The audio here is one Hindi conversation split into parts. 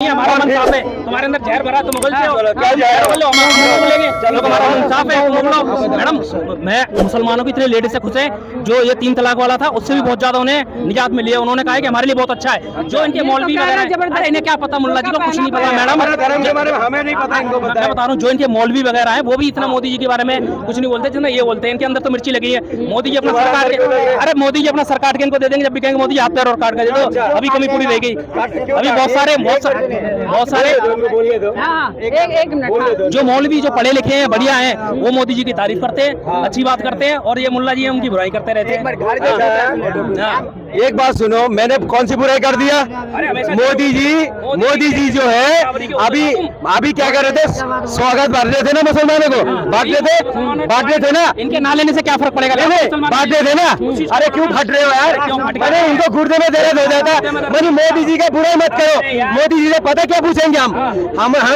हमारा मन साफ है, तुम्हारे अंदर जहर भरा, तुम बोलते हो क्या जहर बोलो, हम बोलेंगे चलो हमारा मन साफ है, तुम बोलो। मैडम मैं मुसलमानों की इतने लेडीज से खुश है, जो ये 3 तलाक वाला था उससे भी बहुत ज्यादा उन्हें निजात मिली है। उन्होंने कहा कि हमारे लिए बहुत अच्छा है। जो इनके मौलवी वगैरह, अरे इन्हें क्या पता, मुल्ला जी को कुछ नहीं पता मैडम, हमें नहीं पता, इनको पता मैं बता रहा हूँ। जो इनके मौलवी वगैरह है वो भी इतना मोदी जी के बारे में कुछ नहीं बोलते जितना ये बोलते हैं। इनके अंदर तो मिर्ची लगी है। मोदी जी अपना सरकार के, अरे मोदी जी अपना सरकार के इनको दे देंगे, जब भी कहेंगे मोदी जी हाथ पैर और काट कर दे दो, अभी कमी पूरी रह गई। अभी बहुत सारे एक मिनट, जो मौलवी जो पढ़े लिखे हैं, बढ़िया हैं, वो मोदी जी की तारीफ करते हैं, अच्छी बात करते हैं, और ये मुल्ला जी हैं उनकी बुराई करते रहते हैं। एक बात सुनो, मैंने कौन सी बुराई कर दिया? मोदी जी जो है अभी क्या कर रहे थे? स्वागत बांट रहे थे ना मुसलमानों को, बांट रहे थे ना। इनके ना लेने से क्या फर्क पड़ेगा? बांट रहे थे ना। अरे क्यों फट रहे हो यार? अरे इनको गुर्दे में दर्द हो जाता। मतलब मोदी जी का बुराई मत करो। मोदी जी से पता क्या पूछेंगे हम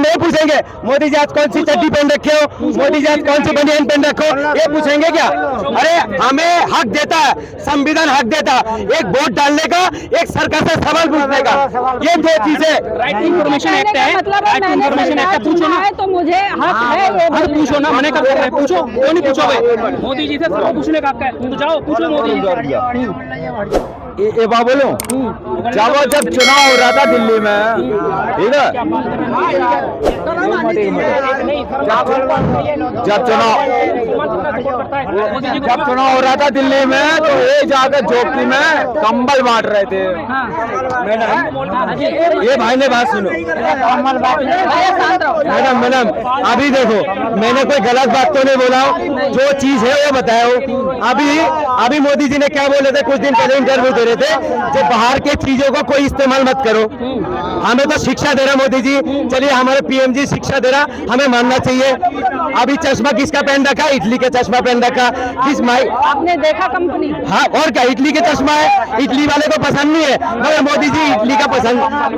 ये पूछेंगे मोदी जी आज कौन सी चड्डी पहन रखे हो, मोदी जी आज कौन सी बनियान पहन रखो, ये पूछेंगे क्या? अरे हमें हक देता है, संविधान हक देता है, एक वोट डालने का, एक सरकार से सवाल पूछने का। ये 2 चीजें। राइट टू इन्फॉर्मेशन एक्ट है, राइट टू इन्फॉर्मेशन एक्ट, पूछो ना, तो मुझे हक है ये पूछो ना, मैंने कब कर रहे, पूछो, क्यों नहीं पूछोगे? मोदी जी से सवाल पूछने का हक है, तो जाओ पूछो मोदी जी। ये बात बोलो, जब चुनाव हो रहा था दिल्ली में, ठीक है, जब चुनाव हो रहा था दिल्ली में, तो ये जाकर झोपड़ी में कंबल बांट रहे थे। ये भाई ने बात सुनो मैडम, अभी देखो, मैंने कोई गलत बात तो नहीं बोला, जो चीज है वो बताओ। अभी मोदी जी ने क्या बोले थे कुछ दिन पहले इंटरव्यू दे रहे थे, जो बाहर के चीजों को कोई इस्तेमाल मत करो। हमें तो शिक्षा दे रहा मोदी जी, चलिए हमारे पीएम जी शिक्षा दे रहा, हमें मानना चाहिए। अभी चश्मा किसका पहन रखा? इटली के चश्मा पहन रखा। किस माई आपने देखा कंपनी? हाँ, और क्या, इटली के चश्मा है, इटली वाले को पसंद नहीं है, मगर मोदी जी इटली का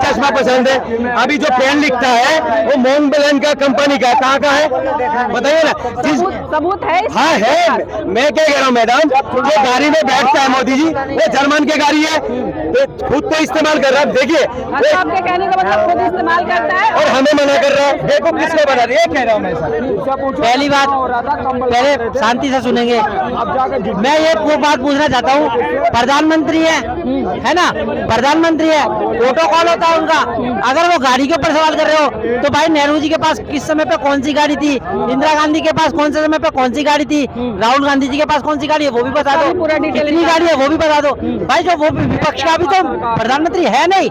चश्मा पसंद है। अभी जो पेन लिखता है वो मोंगबेलन का कंपनी का, कहाँ का है बताइए ना? सबूत है? हाँ है। मैं क्या कह रहा हूँ मैडम, जो गाड़ी में बैठता है मोदी जी, वो जर्मन की गाड़ी है, तो खुद तो इस्तेमाल कर रहा है। देखिए आपके कहने का मतलब खुद इस्तेमाल करता है और हमें मना कर रहा है। देखो किसको बना रही है, कह रहा हूँ मैं। पहली बात, पहले शांति से सुनेंगे। मैं ये वो बात पूछना चाहता हूँ, प्रधानमंत्री है ना, प्रधानमंत्री है, प्रोटोकॉल होता है उनका। अगर वो गाड़ी के ऊपर सवाल कर रहे हो, तो भाई नेहरू जी के पास किस समय पे कौन सी गाड़ी थी, इंदिरा गांधी के पास कौन से समय पे कौन सी गाड़ी थी, राहुल गांधी जी के पास कौन सी गाड़ी है वो भी बता दो, कितनी गाड़ी है वो भी बता दो। भाई जो वो विपक्ष का भी तो प्रधानमंत्री है नहीं,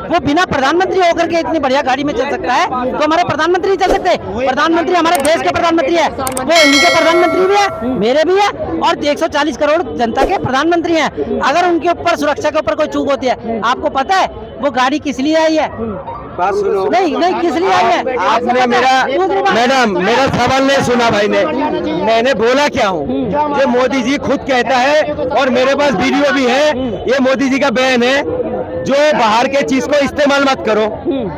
वो बिना प्रधानमंत्री होकर के इतनी बढ़िया गाड़ी में चल सकता है, तो हमारे प्रधानमंत्री चल सकते हैं? प्रधानमंत्री हमारे देश के प्रधानमंत्री है, वो इनके प्रधानमंत्री भी है, मेरे भी है, और 140 करोड़ जनता के प्रधानमंत्री हैं। अगर उनके ऊपर सुरक्षा के ऊपर कोई चूक होती है, आपको पता है वो गाड़ी किस लिए आई है? बात सुनो, नहीं किस लिए आई है? आपने मेरा सवाल नहीं सुना भाई ने। मैंने बोला क्या हूँ, ये मोदी जी खुद कहता है, और मेरे पास वीडियो भी है, ये मोदी जी का बयान है, जो बाहर के चीज को इस्तेमाल मत करो।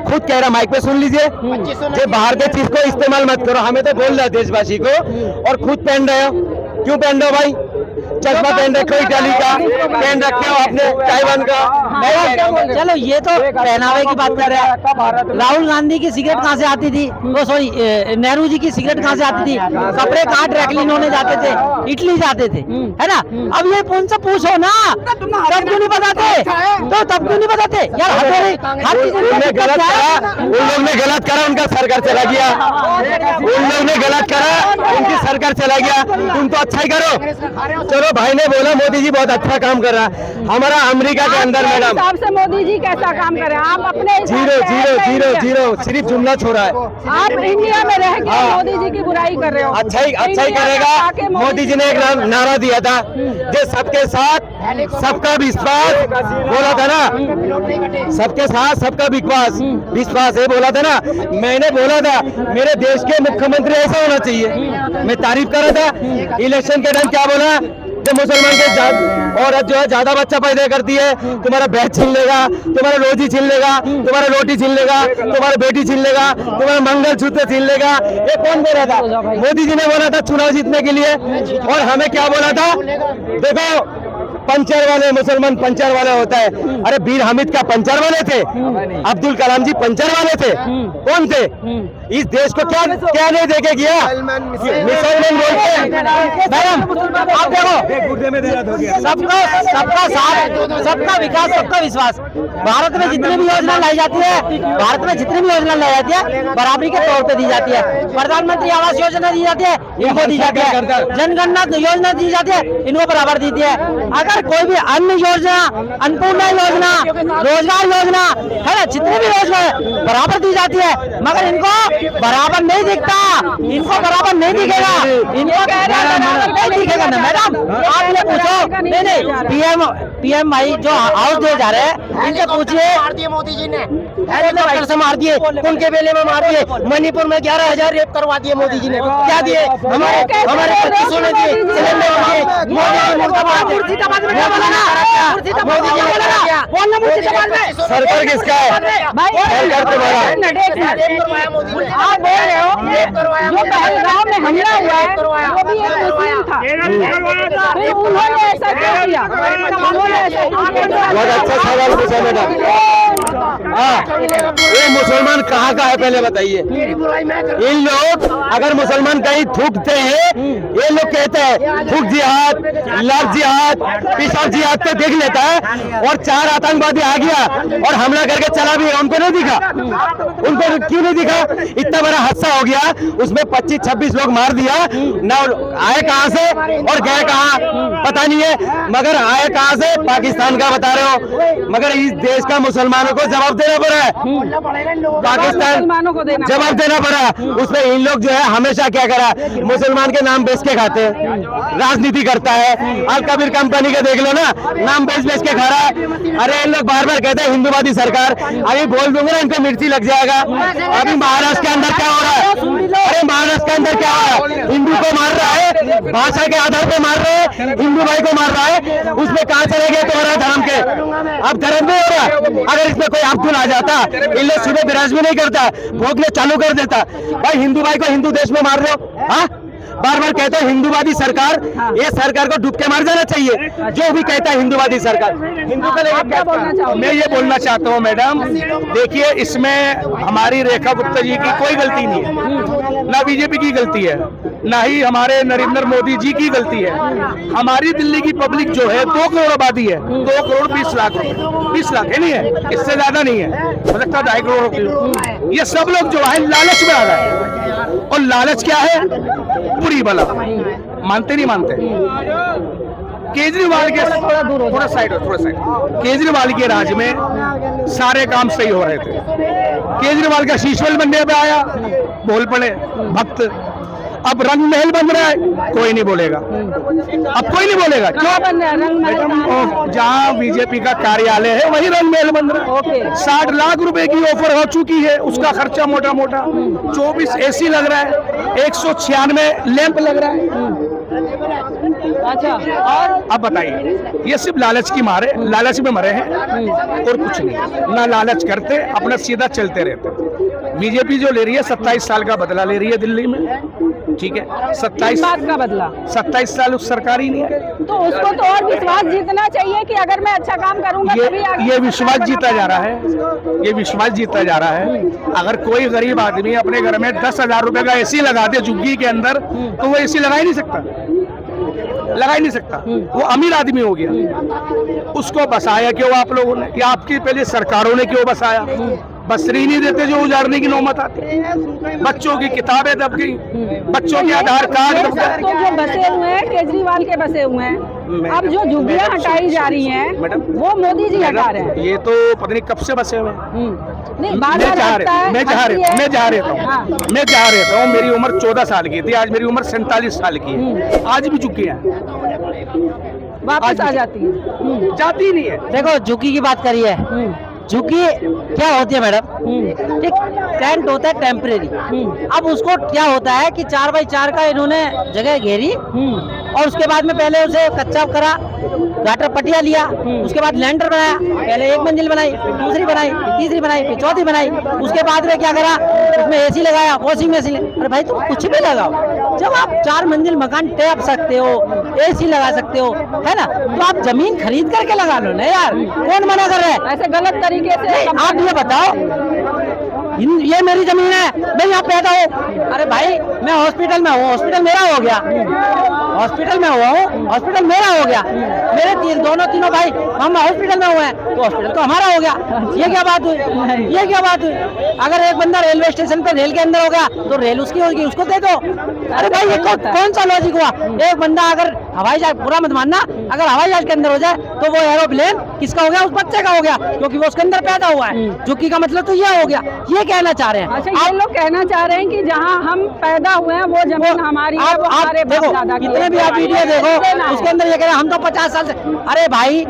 खुद कह रहा, माइक पे सुन लीजिए, जो बाहर के चीज को इस्तेमाल मत करो। हमें तो बोल रहा है देशवासी को, और खुद पहन रहे हो। क्यों पहन रहे हो भाई? चश्मा पहन रखे हो, इटाली का पहन रखे हो, आपने ताइवान का। चलो ये तो पहनावे की बात कर रहे हैं। राहुल गांधी की सिगरेट कहाँ से आती थी, वो सॉरी नेहरू जी की सिगरेट कहाँ से आती थी? कपड़े कहाँ ड्रैकलिन होने जाते थे? इटली जाते थे, है ना? अब ये कौन सा पूछो ना, तब क्यों नहीं बताते? तो तब क्यों नहीं बताते यार? हर चीज उन लोग ने गलत करा, उनका सरकार चला गया। उन लोग ने गलत करा, उनकी सरकार चला गया। तुम तो अच्छा ही करो। चलो भाई ने बोला मोदी जी बहुत अच्छा काम कर रहा है। हमारा अमेरिका के अंदर मैडम हिसाब से मोदी जी कैसा काम कर रहे हैं? आप अपने जीरो सिर्फ जुमला छोड़ा है। आप इंडिया में रह के मोदी जी की बुराई कर रहे हो। अच्छा ही करेगा। मोदी जी ने एक नारा दिया था, जो सबके साथ सबका विश्वास बोला था ना, सबके साथ सबका विश्वास है बोला था ना। मैंने बोला था मेरे देश के मुख्यमंत्री ऐसा होना चाहिए। मैं तारीफ कर रहा था। इलेक्शन के टाइम क्या बोला, जो मुसलमान के औरत जो है ज्यादा बच्चा पैदा करती है, तुम्हारा बैग छीन लेगा, तुम्हारा रोजी छीन लेगा, तुम्हारा रोटी छीन लेगा, तुम्हारा बेटी छीन लेगा, तुम्हारा मंगलसूत्र छीन लेगा। ये कौन बोला था? मोदी जी ने बोला था चुनाव जीतने के लिए। और हमें क्या बोला था? देखो पंचर वाले मुसलमान पंचर वाले होता है। अरे बीर हामिद क्या पंचर वाले थे? अब्दुल कलाम जी पंचर वाले थे? कौन थे? इस देश को क्या क्या नहीं देके गया? मुसलमान बोलते हैं। मैडम आप देखो, सबका साथ, सबका विकास, सबका विश्वास। भारत में जितनी भी योजना लाई जाती है, भारत में जितनी भी योजना लाई जाती है बराबरी के तौर पे दी जाती है। प्रधानमंत्री आवास योजना दी जाती है, इनको दी जाती है। जनगणना योजना दी जाती है, इनको बराबर दी है। अगर कोई भी अन्य योजना, अन्नपूर्णा योजना, रोजगार योजना है ना, जितनी भी योजना है बराबर दी जाती है, मगर इनको बराबर नहीं दिखता, इनको बराबर नहीं दिखेगा, इनको बराबर नहीं दिखेगा ना। मैडम आप ये पूछो, नहीं पीएम भाई जो हाउस दे जा रहे हैं, इनसे पूछिए मोदी जी ने हेलीकॉप्टर से मार दिए, उनके बेले में मार दिए, मणिपुर में 11,000 रेप करवा दिए मोदी जी ने, क्या दिए? हमारे 2500 ने दिए, सिलेंडर दिए। मोदी जी मुर्दाबाद, मुर्शिदाबाद में क्या बोला ना? मोदी जी बोला ना, बोलना मुर्शिदाबाद में। सरकार किसका है? सरकार तुम्हारा। आप बोल रहे हो जो पहलगाम में हमला हुआ है वो भी एक मुस्लिम था, फिर उन्होंने ऐसा क्यों किया? उन्होंने ऐसा क्यों किया? बहुत अच्छा सवाल पूछा बेटा। हाँ, ये मुसलमान कहाँ का है पहले बताइए। इन लोग अगर मुसलमान कहीं थूकते हैं, ये लोग कहते हैं थूक जिहाद, लाख जिहाद, पेशाब जिहाद पे देख लेता है, और 4 आतंकवादी आ गया और हमला करके चला भी, उनको नहीं दिखा? उनको क्यों नहीं दिखा? इतना बड़ा हादसा हो गया, उसमें 25-26 लोग मार दिया ना, आए कहाँ से और गए कहाँ पता नहीं है, मगर आए कहाँ से? पाकिस्तान का बता रहे हो, मगर इस देश का मुसलमानों को जवाब देना पड़ा है। पाकिस्तान जवाब देना पड़ा। उसमें इन लोग जो है हमेशा क्या करा, मुसलमान के नाम बेच के खाते हैं, राजनीति करता है। अल कबीर कंपनी का देख लो ना, नाम बेच के खा रहा है। अरे इन लोग बार बार कहते हैं हिंदूवादी सरकार, अभी बोल दूंगा ना इनको मिर्ची लग जाएगा। अभी महाराष्ट्र के अंदर क्या हो रहा है? अरे महाराष्ट्र के अंदर क्या हो रहा है? हिंदू को मार रहा है, भाषा के आधार पे मार रहे हैं, हिंदू भाई को मार रहा है। उसमें कहाँ चले गए तुम्हारा धर्म के? अब धर्म नहीं हो रहा। अगर इसमें कोई अब्दुल आ जाता, इन लोग सुबह विराज भी नहीं करता, भोगने चालू कर देता। भाई हिंदू भाई को हिंदू देश में मार रहे हो। हाँ, बार बार कहते हैं हिंदूवादी सरकार, ये सरकार को डूब के मार जाना चाहिए। जो भी कहता है हिंदूवादी सरकार, हिंदू का लेकर क्या बोलना चाहोगे? मैं ये बोलना चाहता हूँ मैडम, देखिए इसमें हमारी रेखा गुप्ता जी की कोई गलती नहीं है, ना बीजेपी की गलती है, ना ही हमारे नरेंद्र मोदी जी की गलती है। हमारी दिल्ली की पब्लिक जो है 2 करोड़ आबादी है, 2 करोड़ 20 लाख रुपए, 20 लाख है नहीं है, इससे ज्यादा नहीं है, हो सकता है 2.5 करोड़ की। ये सब लोग जो है लालच में आ रहा है, और लालच क्या है? बुरी बला। मानते नहीं मानते? केजरीवाल के थोड़ा साइड केजरीवाल के राज में सारे काम सही हो रहे थे। केजरीवाल का शीशमहल बनने पे आया, बोल पड़े भक्त। अब रंग महल बन रहा है, कोई नहीं बोलेगा। अब कोई नहीं बोलेगा, क्यों? जहाँ बीजेपी का कार्यालय है वही रंग महल बन रहा है। 60 लाख रुपए की ऑफर हो चुकी है, उसका खर्चा मोटा मोटा 24 एसी लग रहा है, 196 लैंप लग रहा है। अच्छा, और अब बताइए, ये सिर्फ लालच की मारे, लालच में मरे हैं और कुछ नहीं। ना लालच करते, अपना सीधा चलते रहते। बीजेपी जो ले रही है 27 साल का बदला ले रही है दिल्ली में, ठीक है? 27 बात का बदला, 27 साल उस सरकार ही नहीं है, तो उसको तो और विश्वास जीतना चाहिए कि अगर मैं अच्छा काम करूंगा तभी आगे। ये विश्वास जीता जा रहा है, ये विश्वास जीता जा रहा है। अगर कोई गरीब आदमी अपने घर में 10,000 रुपए का एसी लगा दे झुग्गी के अंदर, तो वो एसी लगा ही नहीं सकता, लगा ही नहीं सकता। वो अमीर आदमी हो गया। उसको बसाया क्यों आप लोगों ने, या आपकी पहले सरकारों ने क्यों बसाया? बसरी नहीं देते जो उजाड़ने की नौबत आती। बच्चों की किताबें दब गई, बच्चों के आधार कार्ड दब गए। तो जो बसे हुए हैं केजरीवाल के बसे हुए हैं, अब जो झुग्गियां हटाई जा रही हैं वो मोदी जी हटा रहे हैं। ये तो पता नहीं कब से बसे हुए हैं। नहीं, बार बार लगता है, मैं जहाँ रहता हूँ, मेरी उम्र 14 साल की थी, आज मेरी उम्र 47 साल की है। आज भी चुकी है, वापस आ जाती है, जाती नहीं है। देखो झुग्गी की बात करी है, झुग्गी क्या होती है मैडम? ठीक, टेंट होता है टेम्परेरी। अब उसको क्या होता है कि 4x4 का इन्होंने जगह घेरी और उसके बाद में पहले उसे कच्चा करा, गाटर पटिया लिया, उसके बाद लैंडर बनाया, पहले एक मंजिल बनाई, फिर दूसरी बनाई, फिर तीसरी बनाई, फिर चौथी बनाई, उसके बाद में क्या करा, उसमें एसी लगाया, वॉशिंग मशीन। अरे भाई तुम कुछ भी लगाओ, जब आप 4 मंजिल मकान टैप सकते हो, एसी लगा सकते हो, है ना, तो आप जमीन खरीद करके लगा लो ना यार, कौन मना कर रहा है? ऐसे गलत तरीके से आप ये बताओ, ये मेरी जमीन है, मैं यहाँ पैदा हूँ। अरे भाई मैं हॉस्पिटल में हूँ, हॉस्पिटल मेरा हो गया, हॉस्पिटल में हुआ हूँ, हॉस्पिटल मेरा हो गया, मेरे तीनों भाई हम हॉस्पिटल में हुए हैं, तो हॉस्पिटल तो हमारा हो गया। ये क्या बात हुई, ये क्या बात हुई? अगर एक बंदा रेलवे स्टेशन पे रेल के अंदर हो गया तो रेल उसकी होगी, उसको दे दो। अरे भाई ये कौन सा लॉजिक हुआ? एक बंदा अगर हवाई जहाज, पूरा मत मानना, अगर हवाई जहाज के अंदर हो जाए तो वो एरोप्लेन किसका हो गया? उस बच्चे का हो गया, क्योंकि वो उसके अंदर पैदा हुआ है। झुग्गी का मतलब तो ये हो गया, ये कहना चाह रहे हैं। अच्छा, ये लोग कहना चाह रहे हैं कि जहाँ हम पैदा हुए हैं वो जमीन हमारी है, वो हमारे बाप देखो, दादा की कितने भी आप वीडियो देखो, उसके अंदर ये कह रहे हैं हम तो 50 साल से। अरे भाई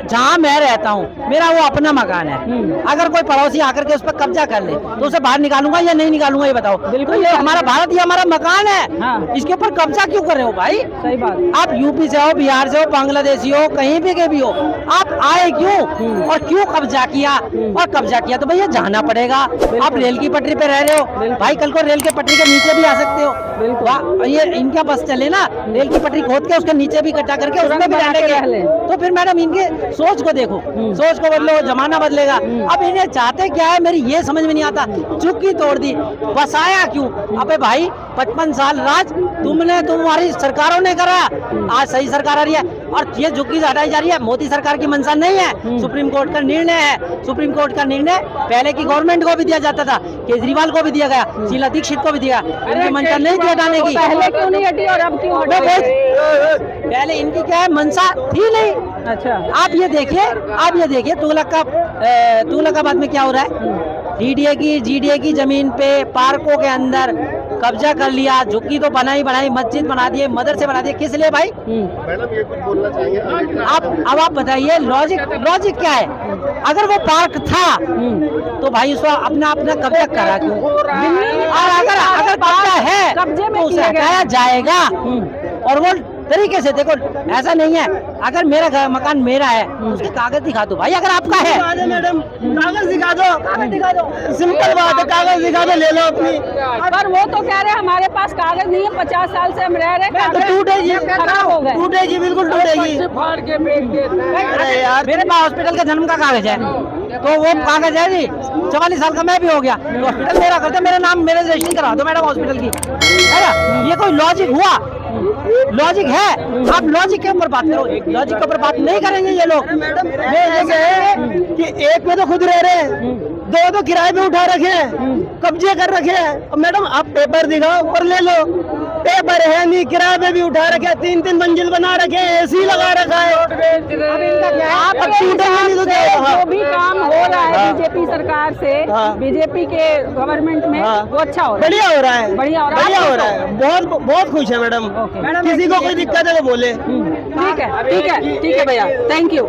जहाँ मैं रहता हूँ मेरा वो अपना मकान है, अगर कोई पड़ोसी आकर के उस पर कब्जा कर ले तो उसे बाहर निकालूंगा या नहीं निकालूंगा, ये बताओ। बिल्कुल, तो ये हमारा भारत, ये हमारा मकान है। हाँ। इसके ऊपर कब्जा क्यों कर रहे हो भाई? सही बात। आप यूपी से हो, बिहार से हो, बांग्लादेशी हो, कहीं भी के भी हो, आप आए क्यों और क्यों कब्जा किया? और कब्जा किया तो भैया जाना पड़ेगा। आप रेल की पटरी पे रह रहे हो भाई, कल को रेल के पटरी के नीचे भी आ सकते हो। ये इनका बस चले ना, रेल की पटरी खोद के उसके नीचे भी कटा करके उसमें भी रहने, तो फिर मैडम इनके सोच को देखो, सोच को बदलो, जमाना बदलेगा। अब इन्हें चाहते क्या है मेरी ये समझ में नहीं आता। झुग्गी तोड़ दी, बसाया क्यों? अबे भाई 55 साल राज तुम्हारी सरकारों ने करा, आज सही सरकार आ रही है और ये झुग्गी हटाई जा रही है। मोदी सरकार की मंशा नहीं है, सुप्रीम कोर्ट का निर्णय है। सुप्रीम कोर्ट का निर्णय पहले की गवर्नमेंट को भी दिया जाता था, केजरीवाल को भी दिया गया, शीला दीक्षित को भी दिया, इनकी मंशा नहीं थी हटाने की। पहले क्यों नहीं हटी और अब क्यों हट गई? पहले इनकी क्या है, मंशा थी नहीं। अच्छा, आप ये देखिए तुगलकाबाद में क्या हो रहा है। डीडीए की जीडीए की जमीन पे पार्कों के अंदर कब्जा कर लिया, झुग्गी तो बनाई, मस्जिद बना दिए, मदरसे बना दिए। किस लिए भाई? मैडम ये कुछ बोलना चाहेंगे अब आप बताइए लॉजिक क्या है? अगर वो पार्क था तो भाई उसको अपना कब्जा करा क्यों? और अगर कब्जा है कब्जे में तो उसे हटाया जाएगा। और वो तरीके से देखो, ऐसा नहीं है अगर मेरा मकान मेरा है उसके कागज दिखा दो भाई, अगर आपका है मैडम कागज दिखा दो, सिंपल बात है, कागज दिखा दो, ले लो अपनी। पर वो तो कह रहे हैं हमारे पास कागज नहीं है, 50 साल से हम रह रहे हैं, तो टूटेगी, खराब हो गए, टूटेगी, बिल्कुल टूटेगी। अरे यार मेरे पास हॉस्पिटल का जन्म का कागज है, तो वो कागज है जी। 44 साल का मैं भी हो गया तो हॉस्पिटल मेरा करते, मेरा नाम मेरे रजिस्ट्री करा दो मैडम हॉस्पिटल की, है ना? ये कोई लॉजिक हुआ? लॉजिक है? आप लॉजिक के ऊपर बात करो, लॉजिक के ऊपर बात नहीं करेंगे ये लोग। कि एक में तो खुद रह रहे हैं, दो तो किराए पे उठा रखे हैं, कब्जे कर रखे हैं। मैडम आप पेपर दिखाओ और ले लो, पेपर है नहीं, किराए पे भी उठा रखे, 3-3 मंजिल बना रखे, एसी लगा रखा है। आप अब टूटेगा नहीं तो क्या होगा? जो भी काम हो रहा है बीजेपी सरकार से, बीजेपी के गवर्नमेंट में, वो अच्छा हो रहा है, बढ़िया हो रहा है, बढ़िया हो रहा है। बहुत खुश है मैडम। किसी को कोई दिक्कत है तो बोले। ठीक है भैया, थैंक यू।